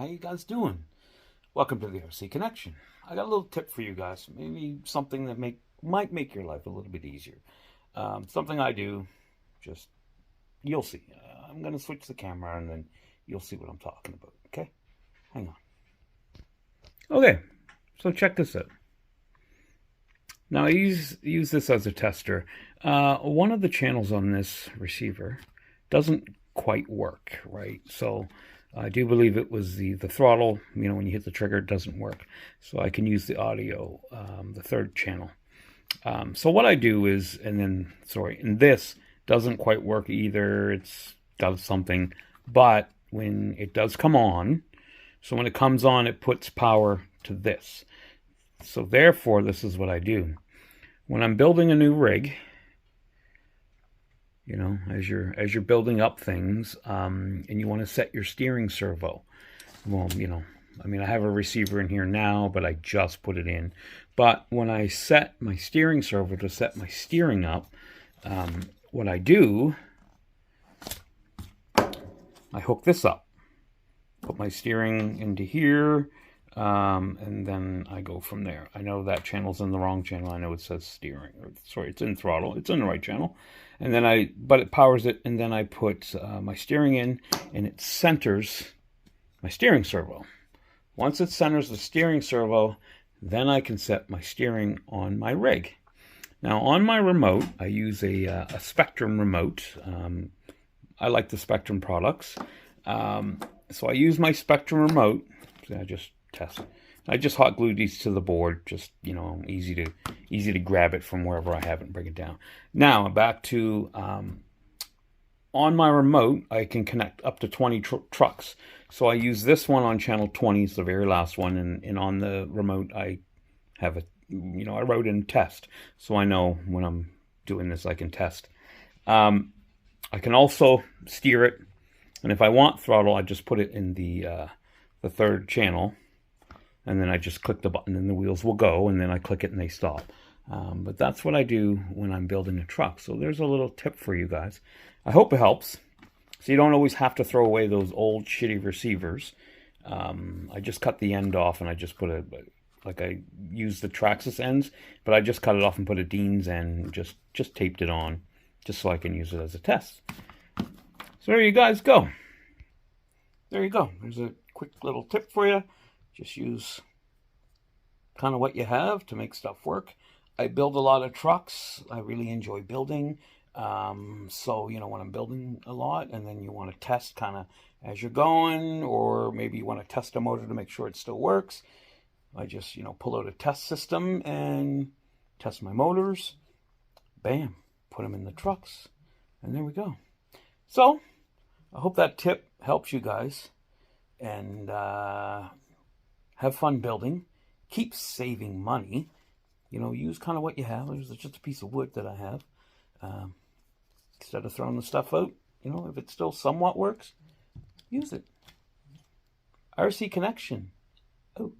How you guys doing? Welcome to the RC Connection. I got a little tip for you guys. Maybe something that might make your life a little bit easier. Something I do, just you'll see. I'm gonna switch the camera and then you'll see what I'm talking about. Okay, hang on. Okay, so check this out. Now I use this as a tester. One of the channels on this receiver doesn't quite work, right? So I do believe it was the throttle. You know, when you hit the trigger, it doesn't work. So I can use the audio, the third channel. So what I do is, and this doesn't quite work either. It's does something, but when it does come on, so when it comes on, it puts power to this. So therefore, this is what I do. When I'm building a new rig, you know, as you're building up things, and you want to set your steering servo. Well, you know, I mean, I have a receiver in here now, but I just put it in. But when I set my steering servo to set my steering up, what I do, I hook this up, put my steering into here, and then I go from there. I know that channel's in the wrong channel. I know it says steering. Sorry, it's in throttle. It's in the right channel. And then but it powers it, and then I put my steering in, and it centers my steering servo. Once it centers the steering servo, then I can set my steering on my rig. Now on my remote, I use a Spektrum remote. I like the Spektrum products. So I use my Spektrum remote. I just test. I just hot glued these to the board, just, you know, easy to grab it from wherever I have it and bring it down. Now back to on my remote, I can connect up to 20 trucks. So I use this one on channel 20, it's the very last one, and on the remote I have you know, I wrote in test, so I know when I'm doing this I can test. I can also steer it, and if I want throttle, I just put it in the third channel. And then I just click the button and the wheels will go, and then I click it and they stop. But that's what I do when I'm building a truck. So there's a little tip for you guys. I hope it helps. So you don't always have to throw away those old shitty receivers. I just cut the end off, and I just put I used the Traxxas ends, but I just cut it off and put a Dean's end, just taped it on, just so I can use it as a test. So there you guys go. There you go. There's a quick little tip for you. Just use kind of what you have to make stuff work. I build a lot of trucks. I really enjoy building. So, you know, when I'm building a lot and then you want to test kind of as you're going, or maybe you want to test a motor to make sure it still works, I just, you know, pull out a test system and test my motors. Bam, put them in the trucks, and there we go. So, I hope that tip helps you guys. And, have fun building. Keep saving money. You know, use kind of what you have. There's just a piece of wood that I have. Instead of throwing the stuff out, you know, if it still somewhat works, use it. RC Connection out.